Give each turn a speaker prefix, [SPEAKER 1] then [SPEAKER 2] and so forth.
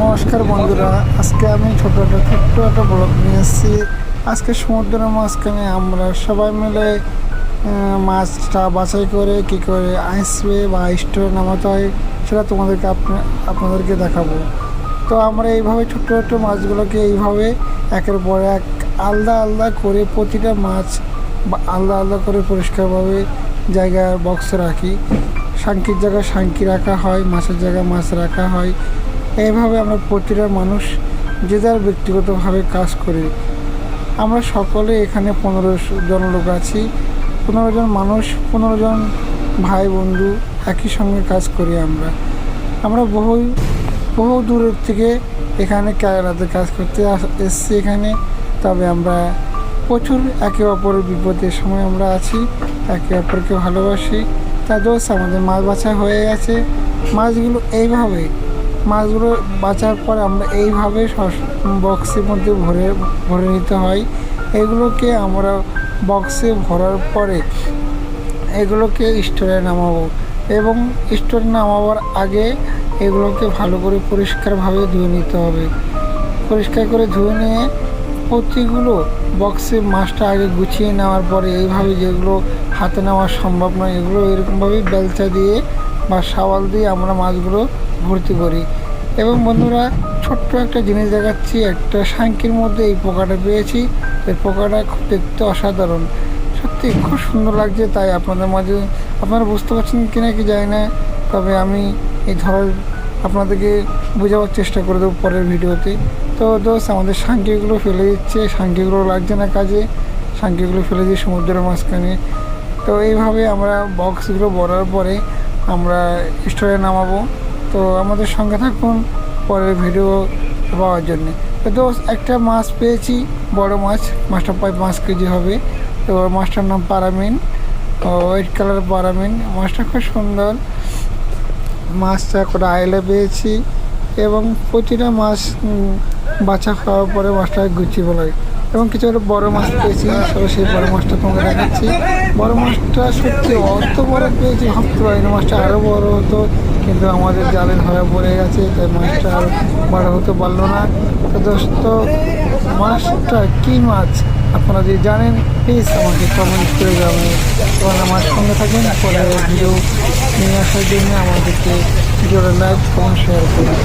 [SPEAKER 1] নমস্কার বন্ধুরা, আজকে আমি ছোট্ট একটা ব্লগ নিয়ে এসেছি। আজকে সমুদ্রের মাঝখানে আমরা সবাই মিলে মাছটা বাছাই করে কী করে আসবে বা স্টোরে নামাতে হয় সেটা আপনাদেরকে দেখাবো। তো আমরা এইভাবে ছোট্ট ছোট্ট মাছগুলোকে এইভাবে একের পর এক আলাদা আলাদা করে প্রতিটা মাছ বা আলাদা আলাদা করে পরিষ্কারভাবে জায়গায় বক্সে রাখি। সাংকির জায়গায় সাংকি রাখা হয়, মাছের জায়গায় মাছ রাখা হয়। এইভাবে আমরা প্রতিটা মানুষ যে যার ব্যক্তিগতভাবে কাজ করি। আমরা সকলে এখানে 15 জন লোক আছি, 15 জন মানুষ, 15 জন ভাই বন্ধু একই সঙ্গে কাজ করি। আমরা বহু দূরের থেকে এখানে কেরালাতে কাজ করতে এসেছি এখানে। তবে আমরা প্রচুর একে অপরের বিপদের সময় আমরা আছি, একে অপরকে ভালোবাসি। তা দোষ আমাদের মাছ বাছা হয়ে গেছে। মাছগুলো বাছার পর আমরা এইভাবে বক্সের মধ্যে ভরে নিতে হয়। এগুলোকে আমরা বক্সে ভরার পরে এগুলোকে স্টোরে নামাবো, এবং স্টোরে নামাবার আগে এগুলোকে ভালো করে পরিষ্কারভাবে ধুয়ে নিতে হবে। পরিষ্কার করে ধুয়ে নিয়ে প্রতিগুলো বক্সে মাছটা আগে গুছিয়ে নেওয়ার পরে এইভাবে যেগুলো হাতে নেওয়া সম্ভব নয় এগুলো এরকমভাবে বেলচা দিয়ে বা শাওয়াল দিয়ে আমরা মাছগুলো ভর্তি করি। এবং বন্ধুরা, ছোট্ট একটা জিনিস দেখাচ্ছি। একটা সাংকির মধ্যে এই পোকাটা পেয়েছি। এই পোকাটা খুব দেখতে অসাধারণ, সত্যি খুব সুন্দর লাগছে। তাই আপনাদের মাঝে আপনারা বুঝতে পারছেন কিনা কি জানি না, তবে আমি এই ধরার আপনাদেরকে বোঝাবার চেষ্টা করে দেবো পরের ভিডিওতে। তো দোষ আমাদের সাংকিগুলো ফেলে দিচ্ছে, সাংকিগুলো লাগছে না কাজে, সাংকিগুলো ফেলে দিয়ে সমুদ্রের মাঝখানে। তো এইভাবে আমরা বক্সগুলো ভরার পরে আমরা স্টোরে নামাবো। তো আমাদের সঙ্গে থাকুন পরের ভিডিও পাওয়ার জন্যে। তো দোষ একটা মাছ পেয়েছি, বড় মাছটা প্রায় 5 কেজি হবে। তো মাছটার নাম পারামিন, হোয়াইট কালার পারামিন। মাছটা খুব সুন্দর। মাছটা করে আইলে পেয়েছি, এবং প্রতিটা মাছ বাছা খাওয়ার পরে মাছটা গুছিয়ে বলা হয়। এবং কিছু একটা বড় মাছ পেয়েছি, তো সেই বড় মাছটা তোমাকে দেখাচ্ছি। বড় মাছটা সত্যি অত বড় পেয়েছি, ভাবতে পারিনি মাছটা আরও বড় হতো, কিন্তু আমাদের জালে ধরা পড়ে গেছে, তাই মাছটা আর বড় হতে পারলো না। তো দোস্ত, মাছটা কী মাছ আপনারা যদি জানেন প্লিজ আমাকে কমেন্ট করে যাবেন, এবং আমার সঙ্গে থাকেন পরে ভিডিও নিয়ে আসার জন্য। আমাদেরকে ভিডিওটা লাইক, কমেন্ট, শেয়ার করুন।